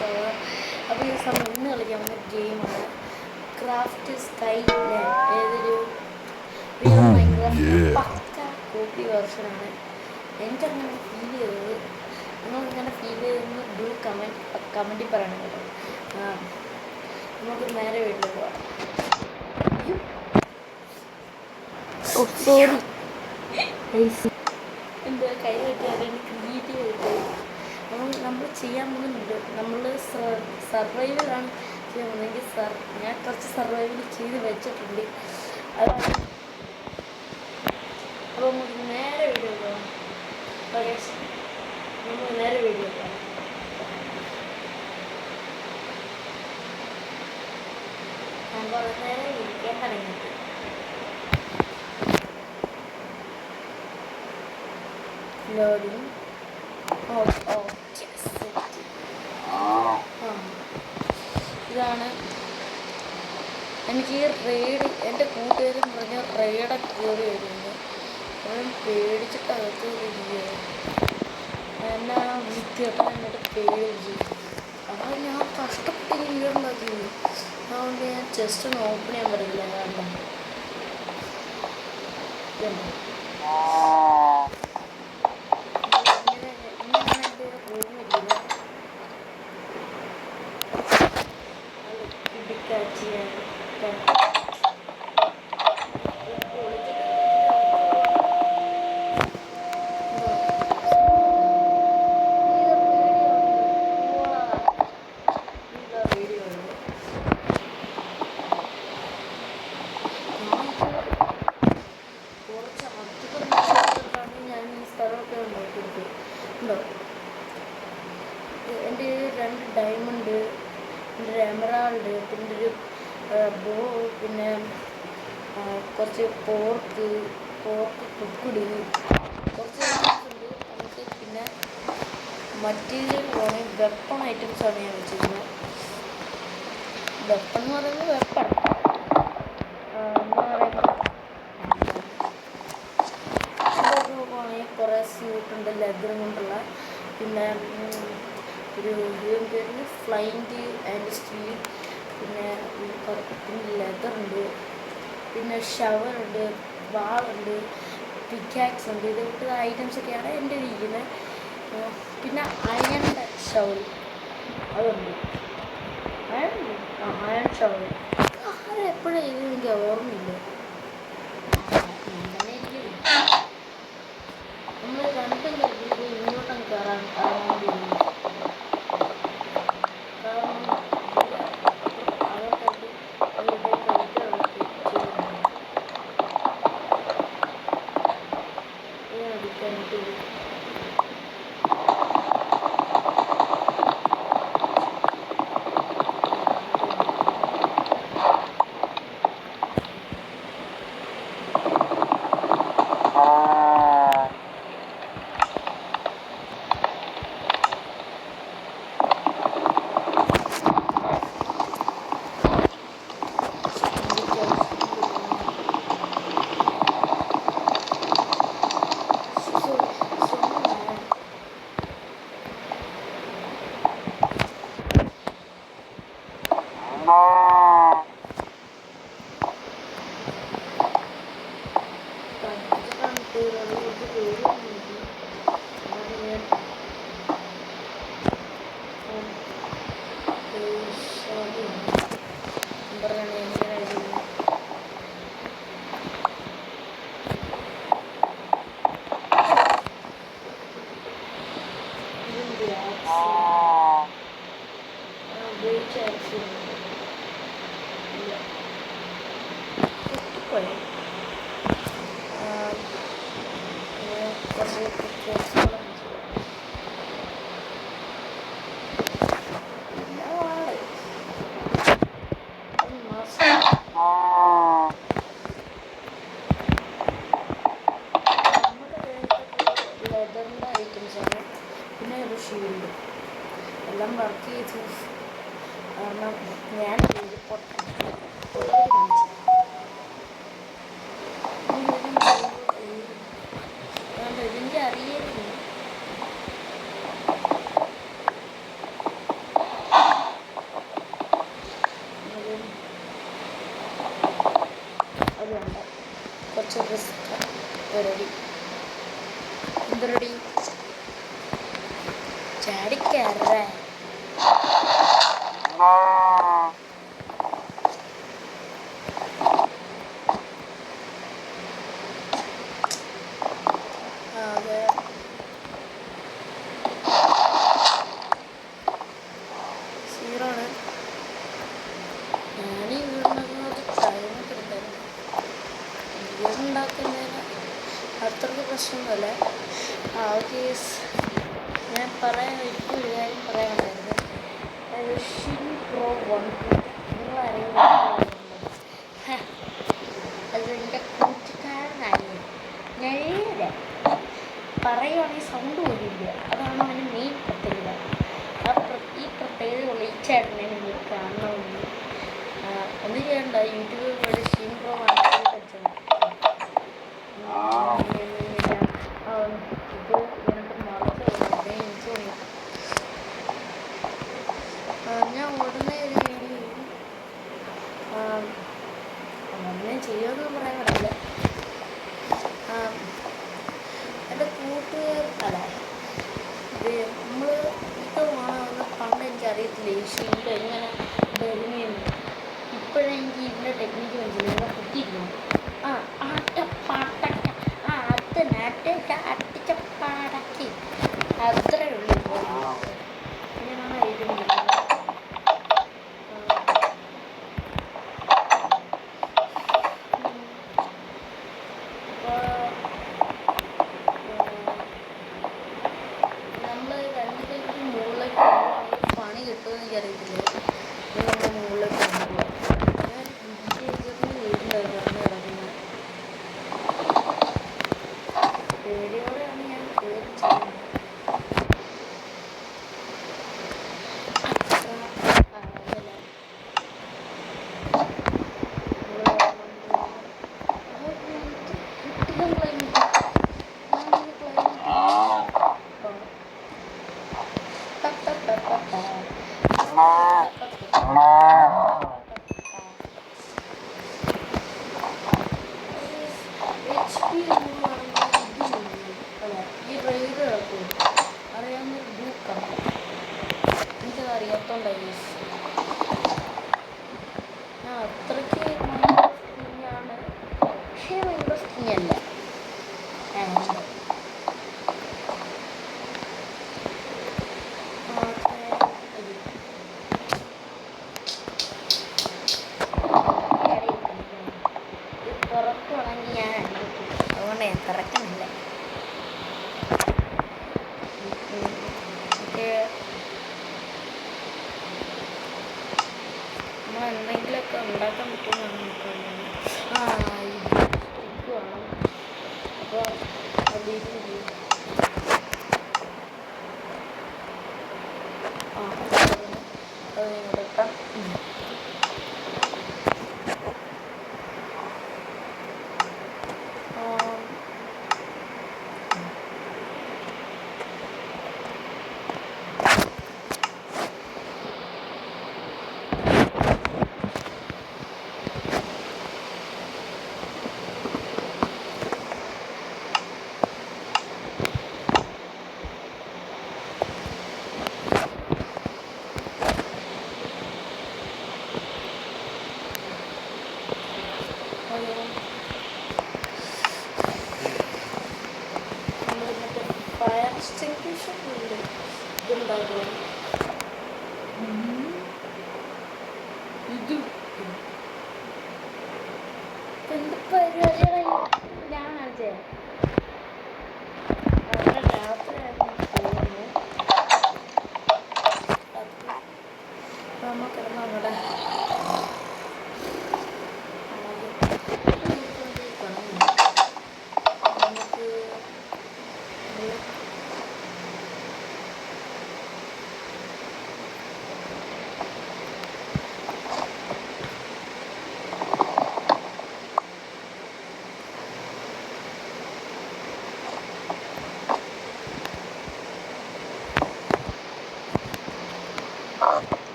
So അപ്പോൾ ഈ സമയം ഇന്ന് കളിക്കാൻ വന്ന ഗെയിമാണ് ക്രാഫ്റ്റ് സ്കൈ ഏതൊരു റിയൽ മൈൻക്രാഫ്റ്റ് പക്ക കോപ്പി വേർഷനാണ്. എനിക്കങ്ങനെ ഫീൽ ചെയ്തത്. നിങ്ങളിങ്ങനെ ഫീൽ ചെയ്തെന്ന് ഡു കമൻറ്റിൽ പറയണം കേട്ടോ. നമുക്ക് നേരെ വീട്ടിൽ പോവാം. സോറി എന്താ കൈ വെച്ചാൽ ക്രിയേറ്റീവ് ആയിട്ട് നമ്മൾ ചെയ്യാൻ പോകുന്നുണ്ട്. നമ്മൾ സർവൈവലാണ് ചെയ്യാൻ പോകുന്നതെങ്കിൽ ഞാൻ കുറച്ച് സർവൈവൽ ചെയ്ത് വെച്ചിട്ടുണ്ട്. അതാണ്. അപ്പോൾ നമുക്ക് നേരെ വീഡിയോ പോകാം. നമുക്ക് നേരെ വീഡിയോ പോകാം. ഞാൻ കുറേ നേരം ഇരിക്കാൻ തുടങ്ങിയിട്ട് ലോഡിങ് ഇതാണ്. എനിക്ക് ഈ റെയ്ഡ് എൻ്റെ കൂട്ടുകാരും പറഞ്ഞ റെയ്ഡൊക്കെ കയറി വരുന്നത് ഞാൻ പേടിച്ചിട്ടകത്ത് ഇരിക്കുകയാണ്. എന്നാ വിദ്യട്ട എന്നിട്ട് പേടിച്ചു. അപ്പോൾ ഞാൻ കഷ്ടപ്പെട്ട് വീടുണ്ടാക്കിയത്. അതുകൊണ്ട് ഞാൻ ജസ്റ്റ് ഒന്ന് ഓപ്പൺ ചെയ്യാൻ പറ്റില്ല. കാരണം എൻ്റെ 2 ഡയമണ്ട്, എൻ്റെ ഒരു എമറാൾഡ്, പിന്നെ ഒരു ബോ, പിന്നെ കുറച്ച് പോർക്ക് കുക്കുടി, കുറച്ച് ഐറ്റംസ് ഉണ്ട് നമുക്ക്. പിന്നെ മറ്റീരിയൽ വേണമെങ്കിൽ വെപ്പൺ ഐറ്റംസാണ് ഞാൻ വെച്ചിരുന്നത്. വെപ്പൺ എന്ന് പറയുന്നത് വെപ്പൺ എന്താ പറയുക, നോക്കുകയാണെങ്കിൽ കുറേ സ്യൂട്ടുണ്ട് ലെതർ കൊണ്ടുള്ള. പിന്നെ ഒരു പേര് ഫ്ലൈൻഡ് ആൻഡ് സ്റ്റീൽ, പിന്നെ ലെതറുണ്ട്, പിന്നെ ഷവറുണ്ട്, വാളുണ്ട്, പിക്കാക്സ് ഉണ്ട്. ഇതൊക്കെ ഐറ്റംസൊക്കെയാണ് എൻ്റെ ഇരിക്കുന്നത്. പിന്നെ അയണിൻ്റെ ഷവർ അതുണ്ട്. അയൺ ഷവർ അതെപ്പോഴും ഇത് എനിക്ക് ഓർമ്മയില്ല. അങ്ങനെ ഇരിക്കും. നമ്മൾ രണ്ടും കഴിഞ്ഞിട്ട് ഇങ്ങോട്ടും കയറാൻ വേണ്ടി ലെതറിൻ്റെ ഐറ്റംസാണ്. പിന്നെ ഒരു ഷീൽഡ് എല്ലാം വർക്ക് ചെയ്തു. കാരണം ഞാൻ ഇതിൻ്റെ അറിയായിരുന്നു. എന്തരടി എന്തരടി ചാടിക്കയറേ അതെ സീറോണ് ഞാനീ വീടുണ്ടാക്കുന്നത് ടൈമൊക്കെ എടുത്തായിരുന്നു വീടുണ്ടാക്കുന്നതിന് അത്രയ്ക്ക് പ്രശ്നമൊന്നുമല്ല ഓക്കെ ഞാൻ പറയാൻ ഇപ്പോൾ ഒരു കാര്യം പറയാനുണ്ടായിരുന്നു ഷിൻ പ്രോ 1 നിങ്ങൾ ആരെങ്കിലും അത് എൻ്റെ കൂട്ടുകാരനായി നേരെ പറയുവാണെങ്കിൽ സൗണ്ട് പോലില്ല അതാണ് അവന് മെയിൻ പ്രത്യേകത ഈ പ്രത്യേകതയുള്ള ഈ ചേട്ടനെ നിങ്ങൾ കാണണമെന്ന് ഒന്നും ചെയ്യണ്ട യൂട്യൂബിൽ പോയി ഷിൻ പ്രോ 1 പഠിച്ചാൽ ഇത് എനിക്ക് മറച്ചു എനിക്ക് തോന്നി ഞാൻ ഉടനെ ഒരു വീഡിയോ അങ്ങനെ ചെയ്യുമെന്ന് പറയാൻ പറ്റില്ല എൻ്റെ കൂട്ടുകാർ അല്ല ഇത് നമ്മൾ ഇത് വേണമെന്ന് പണ്ട് എനിക്കറിയത്തില്ല ഈ ഷീൽഡ് എങ്ങനെ വരുന്നതെന്ന് ഇപ്പോഴെനിക്ക് ഇതിൻ്റെ ടെക്നിക്ക് മനസ്സിലായി ഇങ്ങനെ കുത്തിയിരുന്നു ആട്ടപ്പാട്ടക്ക അട്ടിച്ചപ്പാടക്കി അത്രേ ഉള്ളൂ ഇപ്പോൾ ഇങ്ങനെയാണ് എഴുതുന്നത് നമ്മൾ രണ്ടുപേരും മുകളിലേക്ക് പോകുകയാണെങ്കിൽ പണി കിട്ടുമെന്ന് എനിക്കറിയത്തില്ല നമ്മൾ മുകളിലേക്ക് പോകുക ഞാൻ വീടുണ്ടായിരുന്നു കിടക്കുന്നത് പേടിയോടെയാണ് ഞാൻ കയറി ചെയ്യുന്നത് ഈ റെയ്ഡ് കിടക്കും അറിയാവുന്നൊരു ബുക്കാണ് എനിക്കത് അറിയാത്തോണ്ടായി ഞാൻ അത്രയ്ക്ക് മൈൻഡ്രസ്റ്റിങ്ങാണ് പക്ഷേ മൈൻഡ്രസ്റ്റിങ് അല്ല തുറക്കുവാണെങ്കിൽ ഞാൻ അതുകൊണ്ട് ഞാൻ തുറക്കുന്നില്ല നമ്മൾ എന്തെങ്കിലുമൊക്കെ ഉണ്ടാക്കാൻ പറ്റുമെന്നാണ് നോക്കുന്നത് സ്റ്റിക്ക് വേണം അപ്പോൾ അത് അത് നിങ്ങൾക്കാം ഫയർ എക്സ്റ്റിങ്ക്വിഷർ ഇതുണ്ടാകും ഇത് എന്ത് പരിപാടിയാണ് ഞാൻ കാണിച്ചേ വളരെ രാത്രിയായിരുന്നു തോന്നുന്നു നമുക്ക് കിടന്ന് അങ്ങോട്ട് നമുക്ക്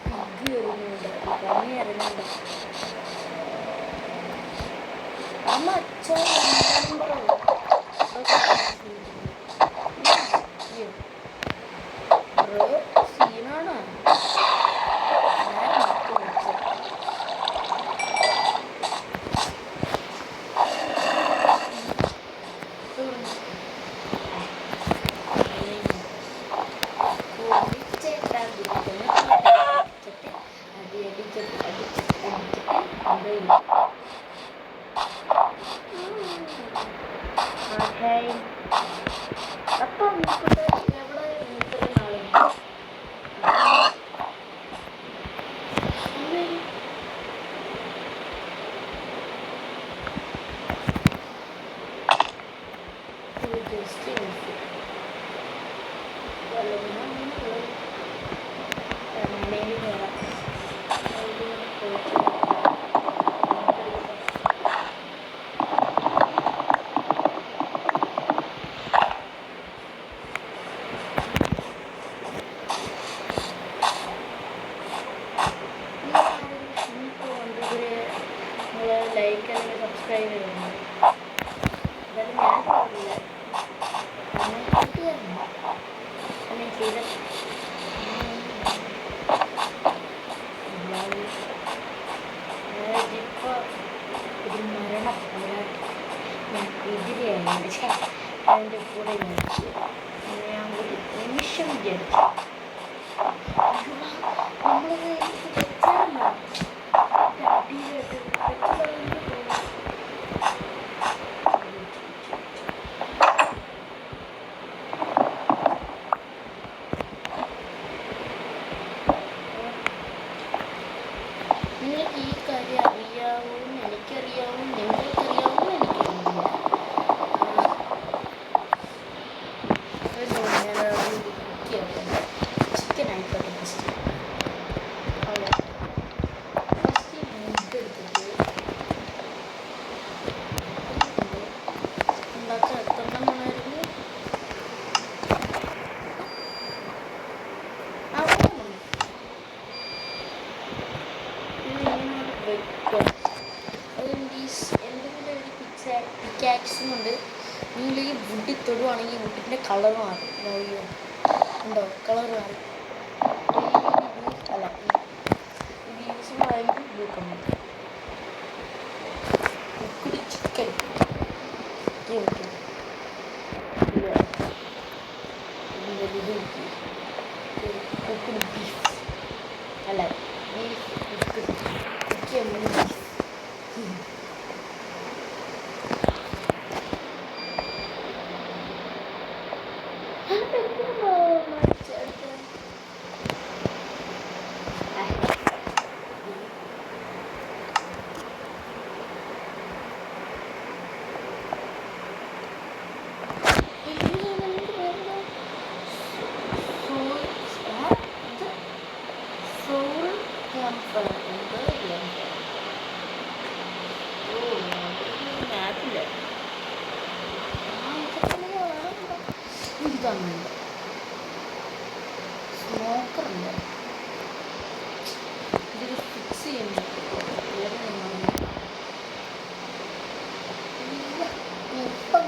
പിഗ് വരുന്നുണ്ട് ഓക്കെ. അപ്പം ഇവിടെ എവിടെ ഇത്രയും നാളുണ്ട്? ജസ്റ്റ് ലൈക്ക് അല്ലെങ്കിൽ സബ്സ്ക്രൈബ് ചെയ്യുന്നു. എന്തായാലും ഞാൻ ചെയ്തില്ല. അങ്ങനെ ചെയ്തിരുന്നു. അങ്ങനെ ചെയ്ത ഇപ്പോൾ ഒരു മരണം ഞാൻ എതിരെയായി അതിൻ്റെ കൂടെ ഞാൻ ഒരു നിമിഷം വിചാരിച്ചു നമ്മളത് വെച്ചാലോ അടിയിലായിട്ട് നിങ്ങൾക്ക് ഈ കാര്യം അറിയാവുമെന്ന് എനിക്കറിയാവും, നിങ്ങൾക്കറിയാവുമെന്ന് എനിക്കറിയില്ല. ഞാനത് കുക്ക് ചെയ്യട്ടെ. ചിക്കൻ ആയിക്കോട്ടെ ഫസ്റ്റ്. അതെ, ഫസ്റ്റ് മുട്ട എടുത്തിട്ട് ഉണ്ടാക്കാൻ എത്രണ്ണം വേണമായിരുന്നു? എന്തെങ്കിലും ഒരു പിക്കാക്സും കൊണ്ട് നിങ്ങൾ ഈ വുഡിൽ തൊടുവാണെങ്കിൽ വുഡിൻ്റെ കളർ മാറും. നോക്കിയോ, ഉണ്ടോ? കളർ മാറും. അല്ല, ഇത് യൂസ്ഫുൾ ആയിരിക്കും. ബ്ലൂ കളർ കുക്കുടി ചിക്കൻ കുക്കുടി ബീഫ് അല്ല ബീഫ് കുക്കുടി ചിക്കൻ ബീഫ്. ഇതാണ് സ്മോക്കറുണ്ട്. ഇതിൽ ഫിക്സ് ചെയ്യുന്നു. ഇപ്പം